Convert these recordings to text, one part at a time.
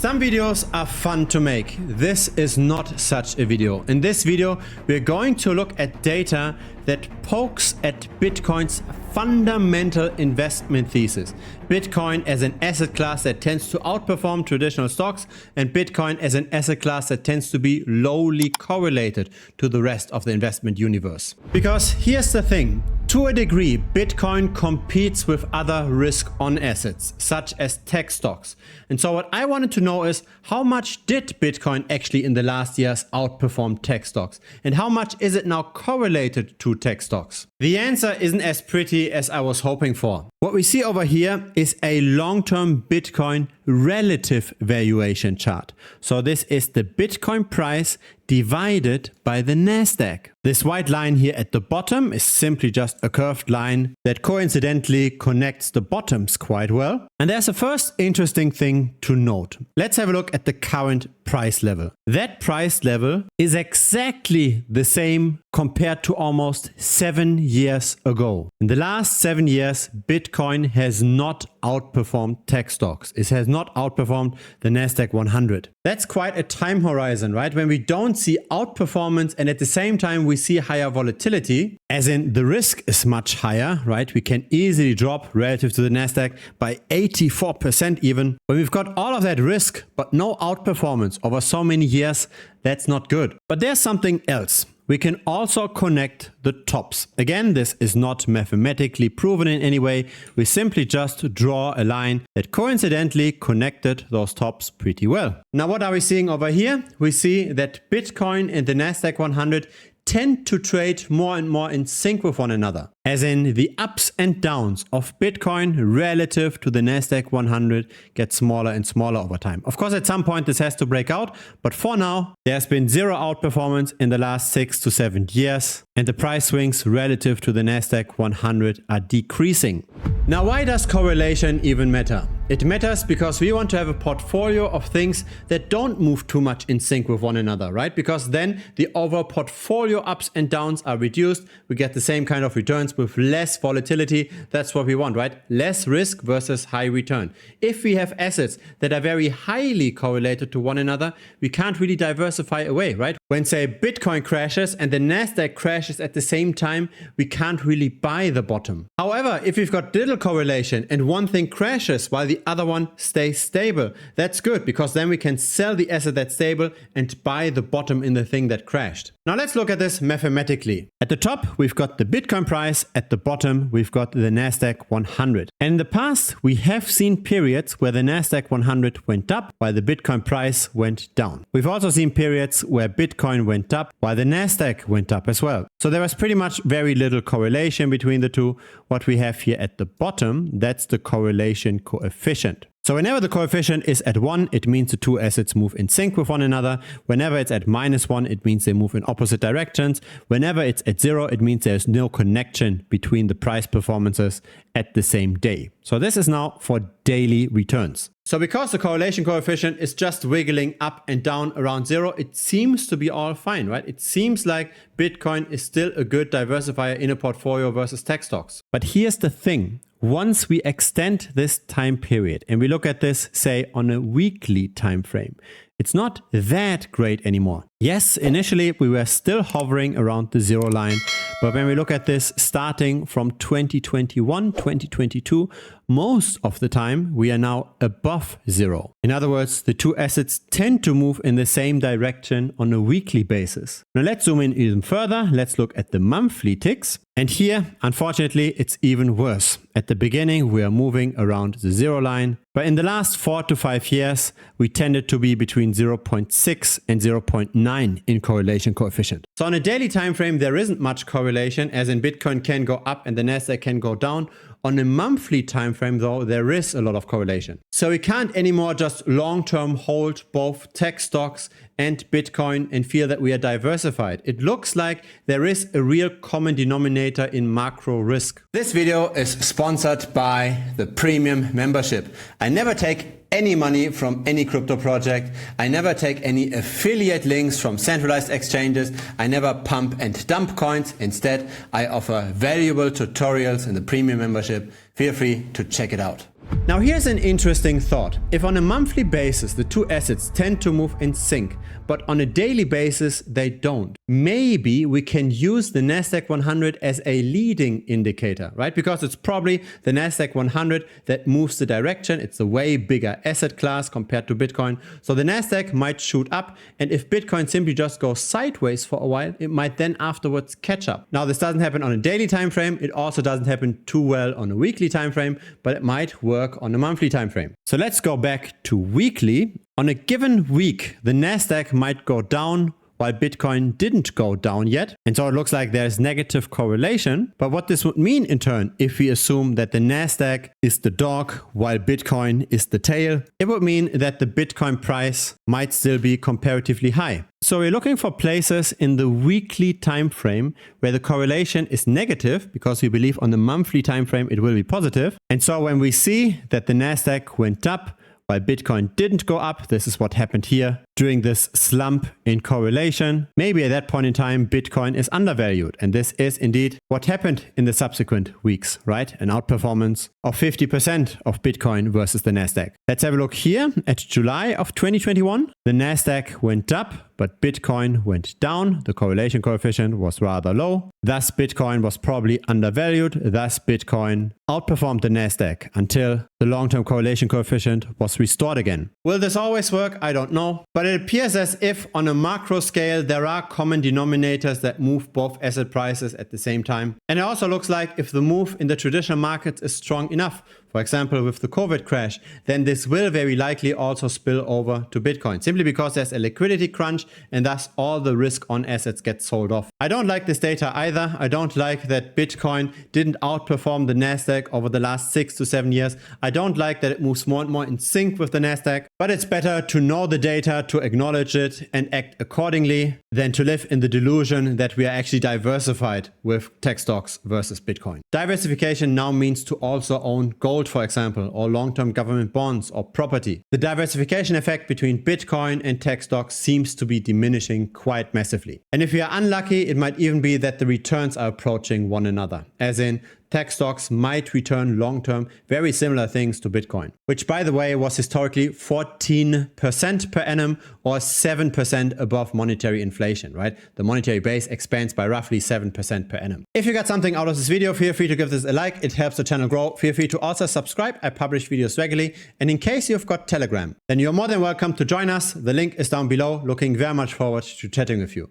Some videos are fun to make. This is not such a video. In this video, we're going to look at data that pokes at Bitcoin's fundamental investment thesis. Bitcoin as an asset class that tends to outperform traditional stocks, and Bitcoin as an asset class that tends to be lowly correlated to the rest of the investment universe. Because here's the thing. To a degree, Bitcoin competes with other risk-on assets, such as tech stocks. And so what I wanted to know is, how much did Bitcoin actually in the last years outperform tech stocks? And how much is it now correlated to tech stocks? The answer isn't as pretty as I was hoping for. What we see over here is a long-term Bitcoin relative valuation chart. So this is the Bitcoin price divided by the Nasdaq. This white line here at the bottom is simply just a curved line that coincidentally connects the bottoms quite well. And there's a first interesting thing to note. Let's have a look at the current price level. That price level is exactly the same compared to almost 7 years ago. In the last 7 years, Bitcoin has not outperformed tech stocks. It has not outperformed the Nasdaq 100. That's quite a time horizon, right? When we don't see outperformance and at the same time we see higher volatility, as in the risk is much higher, right? We can easily drop relative to the Nasdaq by 84% even. When we've got all of that risk, but no outperformance over so many years, that's not good. But there's something else. We can also connect the tops. Again, this is not mathematically proven in any way. We simply just draw a line that coincidentally connected those tops pretty well. Now, what are we seeing over here? We see that Bitcoin and the Nasdaq 100 tend to trade more and more in sync with one another. As in, the ups and downs of Bitcoin relative to the Nasdaq 100 get smaller and smaller over time. Of course, at some point this has to break out, but for now, there's been zero outperformance in the last 6 to 7 years, and the price swings relative to the Nasdaq 100 are decreasing. Now, why does correlation even matter? It matters because we want to have a portfolio of things that don't move too much in sync with one another, right? Because then the overall portfolio ups and downs are reduced. We get the same kind of returns with less volatility. That's what we want, right? Less risk versus high return. If we have assets that are very highly correlated to one another, we can't really diversify away, right? When, say, Bitcoin crashes and the Nasdaq crashes at the same time, we can't really buy the bottom. However, if we've got little correlation and one thing crashes while the other one stays stable, that's good, because then we can sell the asset that's stable and buy the bottom in the thing that crashed. Now let's look at this mathematically. At the top, we've got the Bitcoin price. At the bottom, we've got the Nasdaq 100. And in the past, we have seen periods where the Nasdaq 100 went up while the Bitcoin price went down. We've also seen periods where Bitcoin went up while the Nasdaq went up as well. So there was pretty much very little correlation between the two. What we have here at the bottom, that's the correlation coefficient. So whenever the coefficient is at 1, it means the two assets move in sync with one another. Whenever it's at -1, it means they move in opposite directions. Whenever it's at 0, it means there's no connection between the price performances at the same day. So this is now for daily returns. So because the correlation coefficient is just wiggling up and down around 0, it seems to be all fine, right? It seems like Bitcoin is still a good diversifier in a portfolio versus tech stocks. But here's the thing. Once we extend this time period and we look at this, say, on a weekly time frame, it's not that great anymore. Yes, initially we were still hovering around the 0 line, but when we look at this starting from 2021, 2022, most of the time we are now above 0. In other words, the two assets tend to move in the same direction on a weekly basis. Now let's zoom in even further. Let's look at the monthly ticks. And here, unfortunately, it's even worse. At the beginning, we are moving around the 0 line, but in the last 4 to 5 years, we tended to be between 0.6 and 0.9 in correlation coefficient. So on a daily time frame, there isn't much correlation, as in Bitcoin can go up and the Nasdaq can go down. On a monthly time frame, though, there is a lot of correlation. So we can't anymore just long-term hold both tech stocks and Bitcoin and feel that we are diversified. It looks like there is a real common denominator in macro risk. This video is sponsored by the Premium membership. I never take any money from any crypto project. I never take any affiliate links from centralized exchanges. I never pump and dump coins. Instead, I offer valuable tutorials in the Premium membership. Feel free to check it out. Now here's an interesting thought. If on a monthly basis the two assets tend to move in sync, but on a daily basis they don't, maybe we can use the Nasdaq 100 as a leading indicator, right? Because it's probably the Nasdaq 100 that moves the direction. It's a way bigger asset class compared to Bitcoin. So the Nasdaq might shoot up, and if Bitcoin simply just goes sideways for a while, it might then afterwards catch up. Now this doesn't happen on a daily time frame. It also doesn't happen too well on a weekly time frame, but it might work on a monthly time frame. So let's go back to weekly. On a given week, the Nasdaq might go down while Bitcoin didn't go down yet. And so it looks like there's negative correlation. But what this would mean in turn, if we assume that the Nasdaq is the dog while Bitcoin is the tail, it would mean that the Bitcoin price might still be comparatively high. So we're looking for places in the weekly time frame where the correlation is negative, because we believe on the monthly time frame it will be positive. And so when we see that the Nasdaq went up while Bitcoin didn't go up, this is what happened here during this slump in correlation. Maybe at that point in time, Bitcoin is undervalued. And this is indeed what happened in the subsequent weeks, right? An outperformance of 50% of Bitcoin versus the Nasdaq. Let's have a look here at July of 2021. The Nasdaq went up, but Bitcoin went down. The correlation coefficient was rather low. Thus, Bitcoin was probably undervalued. Thus, Bitcoin outperformed the Nasdaq until the long-term correlation coefficient was restored again. Will this always work? I don't know. But it appears as if on a macro scale, there are common denominators that move both asset prices at the same time. And it also looks like if the move in the traditional markets is strong enough, for example, with the COVID crash, then this will very likely also spill over to Bitcoin, simply because there's a liquidity crunch and thus all the risk on assets gets sold off. I don't like this data either. I don't like that Bitcoin didn't outperform the Nasdaq over the last 6 to 7 years. I don't like that it moves more and more in sync with the Nasdaq, but it's better to know the data, to acknowledge it and act accordingly than to live in the delusion that we are actually diversified with tech stocks versus Bitcoin. Diversification now means to also own gold, for example, or long-term government bonds or property. The diversification effect between Bitcoin and tech stocks seems to be diminishing quite massively. And if we are unlucky, it might even be that the returns are approaching one another, as in tech stocks might return long-term very similar things to Bitcoin, which by the way was historically 14% per annum or 7% above monetary inflation, right? The monetary base expands by roughly 7% per annum. If you got something out of this video, feel free to give this a like. It helps the channel grow. Feel free to also subscribe. I publish videos regularly. And in case you've got Telegram, then you're more than welcome to join us. The link is down below. Looking very much forward to chatting with you.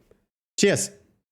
Cheers.